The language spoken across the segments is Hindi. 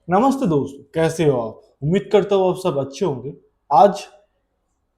नमस्ते दोस्तों, कैसे हो आप? उम्मीद करता हूँ आप सब अच्छे होंगे। आज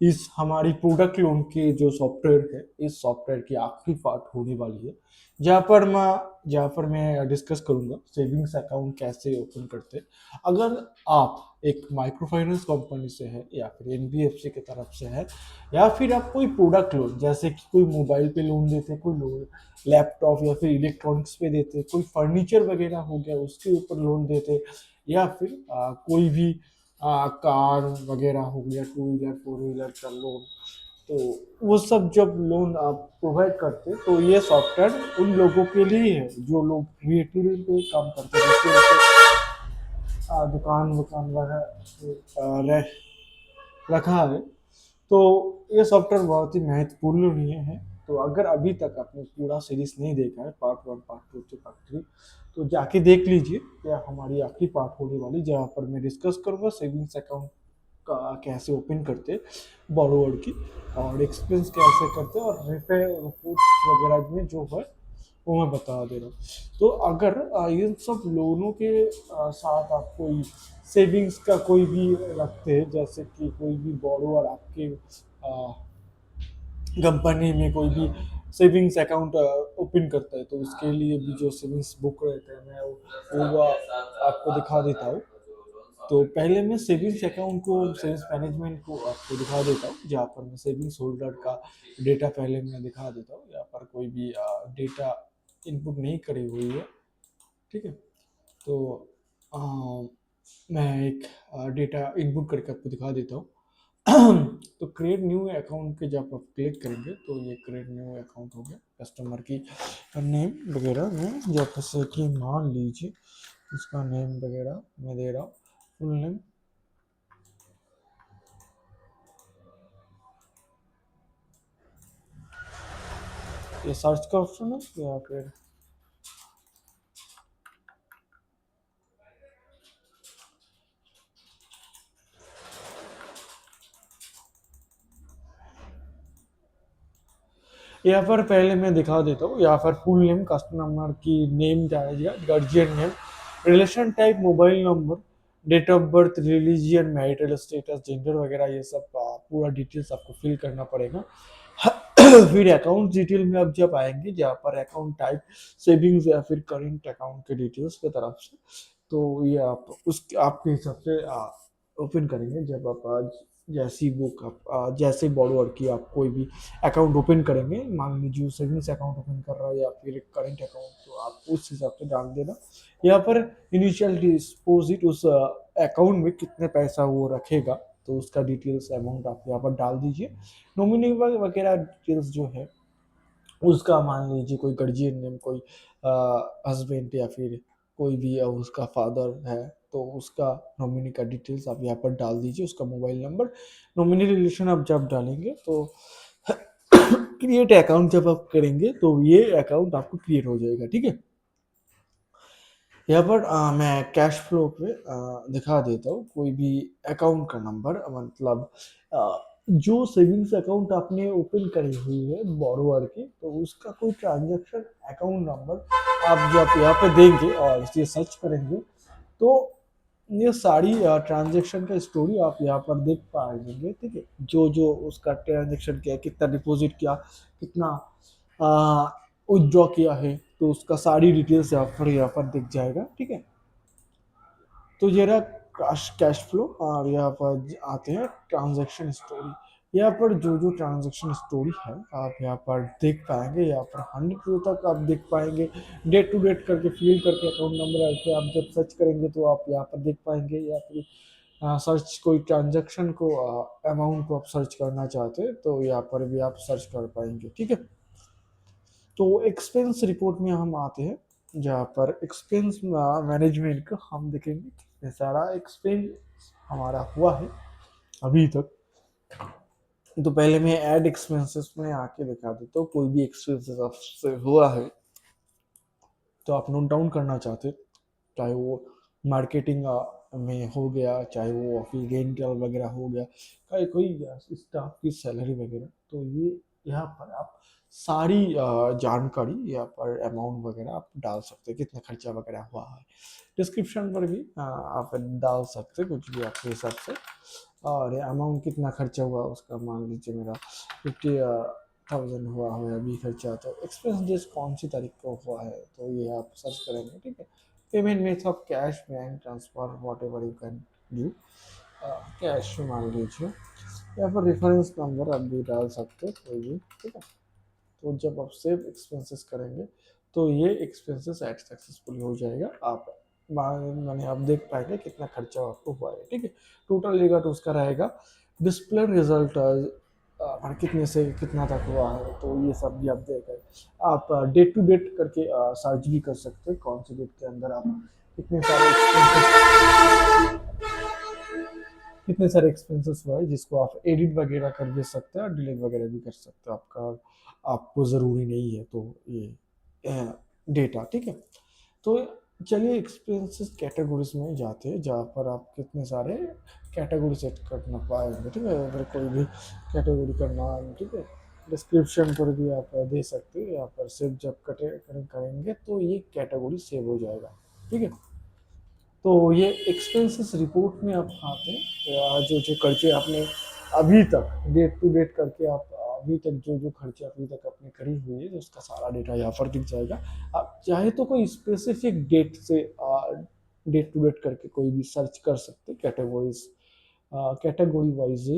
इस हमारी प्रोडक्ट लोन के जो सॉफ्टवेयर है, इस सॉफ्टवेयर की आखिरी पार्ट होने वाली है, जहाँ पर मैं डिस्कस करूंगा सेविंग्स अकाउंट कैसे ओपन करते हैं। अगर आप एक माइक्रो फाइनेंस कंपनी से है या फिर एनबीएफसी की तरफ से है, या फिर आप कोई प्रोडक्ट लोन जैसे कि कोई मोबाइल पे लोन देते, कोई लोन लैपटॉप या फिर इलेक्ट्रॉनिक्स पे देते, कोई फर्नीचर वगैरह हो गया उसके ऊपर लोन देते, या फिर कोई भी कार वगैरह हो गया, टू व्हीलर फोर व्हीलर का लोन, तो वो सब जब लोन आप प्रोवाइड करते हैं तो ये सॉफ्टवेयर उन लोगों के लिए है जो लोग रिटेल पे काम करते हैं, जैसे उनको, दुकान वुकान रखा है। तो ये सॉफ्टवेयर बहुत ही महत्वपूर्ण नहीं है। तो अगर अभी तक आपने पूरा सीरीज नहीं देखा है, पार्ट वन पार्ट टू से पार्ट थ्री, तो जाके देख लीजिए। क्या हमारी आखिरी पार्ट होने वाली, जहाँ पर मैं डिस्कस करूंगा सेविंग्स अकाउंट का कैसे ओपन करते बोरोवर की, और एक्सपेंस कैसे करते और रिपोर्ट्स वगैरह में जो है वो मैं बता दे रहा हूँ। तो अगर इन सब लोनों के साथ आप कोई सेविंग्स का कोई भी रखते हैं, जैसे कि कोई भी बोरोवर आपके कंपनी में कोई भी सेविंग्स अकाउंट ओपन करता है, तो उसके लिए भी जो सेविंग्स बुक रहते हैं मैं वो आपको दिखा देता हूँ। तो पहले मैं सेविंग्स अकाउंट को, सेविंग्स मैनेजमेंट को आपको दिखा देता हूँ, जहाँ पर मैं सेविंग्स होल्डर का डेटा पहले मैं दिखा देता हूँ। यहाँ पर कोई भी डेटा इनपुट नहीं करी हुई है, ठीक है। तो अ, मैं एक डेटा इनपुट करके आपको दिखा देता हूँ। तो क्रिएट न्यू अकाउंट के जब आप क्लिक करेंगे तो ये क्रिएट न्यू अकाउंट हो गया। कस्टमर की नेम वगैरह में जैसे कि मान लीजिए इसका नेम वगैरह मैं दे रहा हूँ, फुल नेम। ये सर्च का ऑप्शन है या फिर यहाँ पर पहले मैं दिखा देता हूँ। यहाँ पर फुल नेम, कस्टमर की नेम जाएगा, guardian name, relation type, mobile number, date of birth, religion, marital status, gender वगैरह, ये सब पूरा डिटेल्स आपको फिल करना पड़ेगा। फिर अकाउंट डिटेल में अब जब आएंगे, जहाँ पर अकाउंट टाइप सेविंग्स या फिर करेंट अकाउंट के डिटेल्स की तरफ से, तो ये आप उस आपके हिसाब से ओपन करेंगे। जब आप आज जैसी बुक आप जैसे बॉरोअर की आप कोई भी अकाउंट ओपन करेंगे, मान लीजिए सेविंग्स अकाउंट ओपन कर रहा है या फिर करेंट अकाउंट, तो आप उस हिसाब से डाल देना। यहाँ पर इनिशियल डिपॉजिट उस अकाउंट में कितने पैसा वो रखेगा, तो उसका डिटेल्स अमाउंट आप यहाँ पर डाल दीजिए। नॉमिनी वगैरह डिटेल्स जो है उसका मान लीजिए कोई गार्जियन नेम, कोई हस्बैंड या फिर कोई भी उसका फादर है, तो उसका नॉमिनी का डिटेल्स आप यहाँ पर डाल दीजिए, उसका मोबाइल नंबर। नॉमिनी रिलेशन आप जब डालेंगे तो क्रिएट अकाउंट जब आप करेंगे तो ये अकाउंट आपको क्रिएट हो जाएगा, ठीक है। यहाँ पर मैं कैश फ्लो पे दिखा देता हूँ कोई भी अकाउंट का नंबर, मतलब जो सेविंग्स अकाउंट आपने ओपन करी हुई है बोरोवर की, तो उसका कोई ट्रांजैक्शन अकाउंट नंबर आप जब यहाँ पे देंगे और इसे सर्च करेंगे, तो ये सारी ट्रांजैक्शन का स्टोरी आप यहाँ पर देख पाएंगे, ठीक है। जो जो उसका ट्रांजैक्शन किया, कितना डिपॉजिट किया, कितना विथड्रॉ किया है, तो उसका सारी डिटेल्स यहाँ पर दिख जाएगा, ठीक है। तो ये रहा कैश कैश फ्लो। और यहाँ पर आते हैं ट्रांजैक्शन स्टोरी। यहाँ पर जो जो ट्रांजैक्शन स्टोरी है आप यहाँ पर देख पाएंगे। यहाँ पर 100 तक आप देख पाएंगे, डेट टू डेट करके फिल करके अकाउंट नंबर करके आप जब सर्च करेंगे तो आप यहाँ पर देख पाएंगे। या फिर सर्च कोई ट्रांजैक्शन को, अमाउंट को आप सर्च करना चाहते हैं तो यहाँ पर भी आप सर्च कर पाएंगे, ठीक है। तो एक्सपेंस रिपोर्ट में हम आते हैं, जहाँ पर एक्सपेंस मैनेजमेंट का हम देखेंगे कितने सारा एक्सपेंस हमारा हुआ है अभी तक। तो पहले मैं ऐड एक्सपेंसेस में आके दिखा देता हूँ कोई भी एक्सपेंसेस आपसे हुआ है तो आप नोट डाउन करना चाहते, चाहे वो मार्केटिंग में हो गया, चाहे वो ऑफिस रेंटल वगैरह हो गया, चाहे कोई स्टाफ की सैलरी वगैरह, तो ये यहाँ पर आप सारी जानकारी यहाँ पर अमाउंट वगैरह आप डाल सकते हैं, कितना खर्चा वगैरह हुआ है। डिस्क्रिप्शन पर भी आप डाल सकते हैं कुछ भी आपके हिसाब से। और अमाउंट कितना खर्चा हुआ उसका मान लीजिए मेरा 50,000 हुआ है अभी खर्चा, तो एक्सपेंस डेज कौन सी तारीख को हुआ है तो ये आप सर्च करेंगे, ठीक है। Payment method of cash, bank transfer, what ever you can do, cash मान लीजिए। यहाँ पर रेफरेंस नंबर आप भी डाल सकते हो कोई भी, ठीक है। तो जब आप सेव एक्सपेंसेस करेंगे तो ये एक्सपेंसेस ऐड सक्सेसफुल हो जाएगा। आप माने आप देख पाएंगे कितना खर्चा आपको हुआ है, ठीक है। टोटल लेगा तो उसका रहेगा डिस्प्ले रिजल्ट कितने से कितना तक हुआ है, तो ये सब भी आप देखें। आप डेट टू डेट करके सर्च भी कर सकते हैं कौन सी डेट के अंदर आप कितने सारे कितने सारे एक्सपेंसेस हुआ है, जिसको आप एडिट वगैरह कर भी सकते हैं और डिलीट वगैरह भी कर सकते हो। आपको ज़रूरी नहीं है तो ये डेटा, ठीक है। तो चलिए एक्सपेंसेस कैटेगरीज में जाते हैं, जहाँ पर आप कितने सारे कैटेगरी सेट करना पाएंगे, ठीक है। अगर कोई भी कैटेगरी करना है, ठीक है, डिस्क्रिप्शन पर भी आप दे सकते हैं। यहाँ पर सेव जब करेंगे तो ये कैटेगरी सेव हो जाएगा, ठीक है। तो ये एक्सपेंसेस रिपोर्ट में आप आते हैं जो जो खर्चे आपने अभी तक डेट टू डेट करके आप अभी तक जो जो खर्चे अभी तक आपने करी हुई है, तो उसका सारा डेटा यहाँ पर दिख जाएगा। आप चाहे तो कोई स्पेसिफिक डेट से डेट टू डेट करके कोई भी सर्च कर सकते, कैटेगरीज कैटेगरी वाइज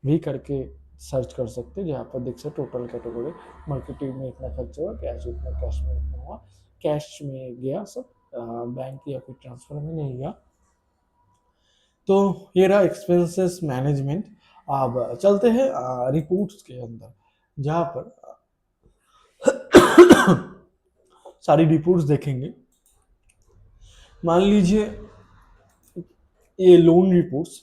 भी करके सर्च कर सकते हैं, जहाँ पर देख सकते टोटल कैटेगरी, मार्केटिंग में इतना खर्चा हुआ, कैश उतना, कैश में इतना हुआ, कैश में गया सब, बैंक या फिर ट्रांसफर में नहीं गया। तो ये रहा एक्सपेंसेस मैनेजमेंट। अब चलते हैं रिपोर्ट्स के अंदर, जहाँ पर सारी रिपोर्ट्स देखेंगे। मान लीजिए ये लोन रिपोर्ट्स,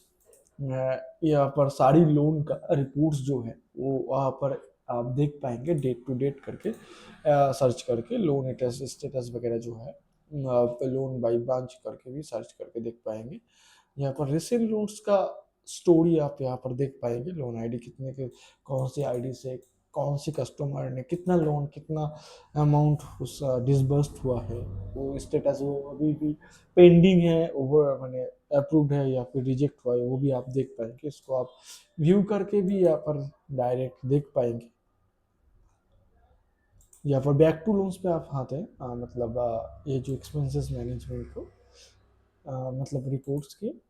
यहाँ पर सारी लोन का रिपोर्ट्स जो है वो वहाँ पर आप देख पाएंगे डेट टू डेट करके सर्च करके, लोन स्टेटस वगैरह जो है लोन बाई ब्रांच करके भी सर्च करके देख पाएंगे। यहाँ पर रिसेंट लोन्स का स्टोरी आप यहाँ पर देख पाएंगे, लोन आईडी कितने के, कौन सी आईडी से कौन सी कस्टमर ने कितना लोन, कितना अमाउंट उस डिसबर्स्ड हुआ है, वो स्टेटस वो अभी भी पेंडिंग है, ओवर मैंने अप्रूव्ड है या फिर रिजेक्ट हुआ है, वो भी आप देख पाएंगे। इसको आप व्यू करके भी यहाँ पर डायरेक्ट देख पाएंगे। यहाँ पर बैक टू लोन्स पे आप आते हैं, मतलब ये जो एक्सपेंसेस मैनेजमेंट को मतलब रिपोर्ट्स की,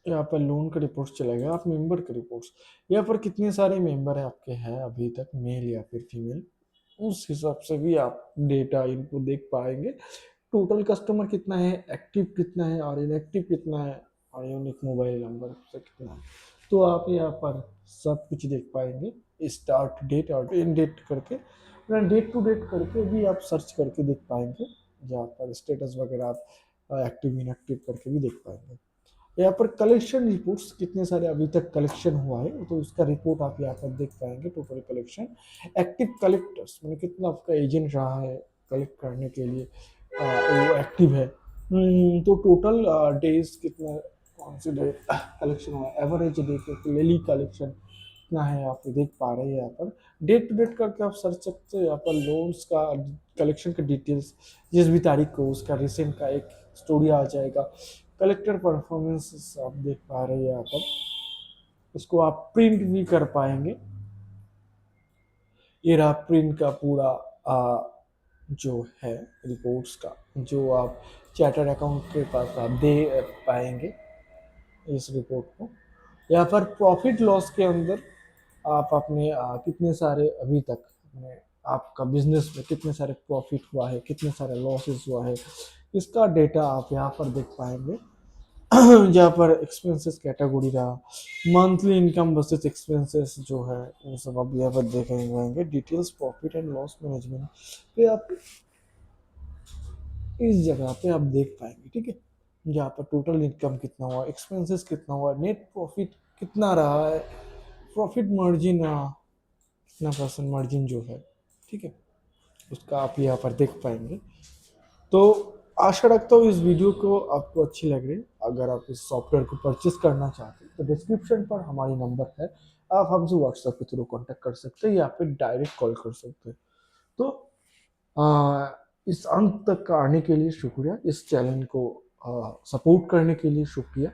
यहाँ पर लोन का रिपोर्ट्स चलेगा, आप मेंबर के रिपोर्ट्स, यहाँ पर कितने सारे मेंबर है आपके हैं अभी तक, मेल या फिर फीमेल, उस हिसाब से भी आप डेटा इनको देख पाएंगे। टोटल कस्टमर कितना है, एक्टिव कितना है और इनएक्टिव कितना है, और यूनिक मोबाइल नंबर से कितना है, तो आप यहाँ पर सब कुछ देख पाएंगे। स्टार्ट डेट और एंड डेट करके, डेट टू डेट करके भी आप सर्च करके देख पाएंगे, जहाँ पर स्टेटस वगैरह आप एक्टिव इनएक्टिव करके भी देख पाएंगे। यहाँ पर कलेक्शन रिपोर्ट्स कितने सारे अभी तक कलेक्शन हुआ है, तो उसका रिपोर्ट आप यहाँ पर देख पाएंगे। टोटल कलेक्शन, एक्टिव कलेक्टर्स मैंने कितना आपका एजेंट रहा है कलेक्ट करने के लिए, वो एक्टिव है। तो टोटल डेज कितना, कौन से डे कलेक्शन हुआ, एवरेज डे डेली कलेक्शन कितना है आप देख पा रहे हैं। यहाँ पर डेट टू डेट करके आप सर्च सकते हैं। यहाँ पर लोन्स का कलेक्शन का डिटेल्स, जिस भी तारीख को उसका रिसेंट का एक स्टोरी आ जाएगा। कलेक्टर परफॉर्मेंस आप देख पा रहे हैं यहाँ पर, इसको आप प्रिंट भी कर पाएंगे। ये रहा प्रिंट का पूरा जो है रिपोर्ट्स का, जो आप चार्टर्ड अकाउंट के पास आप दे पाएंगे इस रिपोर्ट को। यहाँ पर प्रॉफिट लॉस के अंदर आप अपने कितने सारे अभी तक अपने आपका बिजनेस में कितने सारे प्रॉफिट हुआ है, कितने सारे लॉसेस हुआ है, इसका डेटा आप यहाँ पर देख पाएंगे। जहाँ पर एक्सपेंसेस कैटेगरी रहा, मंथली इनकम वर्सेस एक्सपेंसेस जो है वो सब आप यहाँ पर देखेंगे। Details profit and loss management पे आप इस जगह पे आप देख पाएंगे, ठीक है। जहाँ पर टोटल इनकम कितना हुआ, एक्सपेंसेस कितना हुआ, नेट प्रॉफिट कितना रहा है, प्रॉफिट मार्जिन कितना परसेंट मार्जिन जो है, ठीक है, उसका आप यहाँ पर देख पाएंगे। तो आशा रखता हूँ इस वीडियो को आपको अच्छी लग रही है। अगर आप इस सॉफ्टवेयर को परचेस करना चाहते हैं तो डिस्क्रिप्शन पर हमारी नंबर है, आप हमसे व्हाट्सएप के थ्रू कांटेक्ट कर सकते हैं या फिर डायरेक्ट कॉल कर सकते हैं। तो इस अंत तक आने के लिए शुक्रिया, इस चैनल को सपोर्ट करने के लिए शुक्रिया।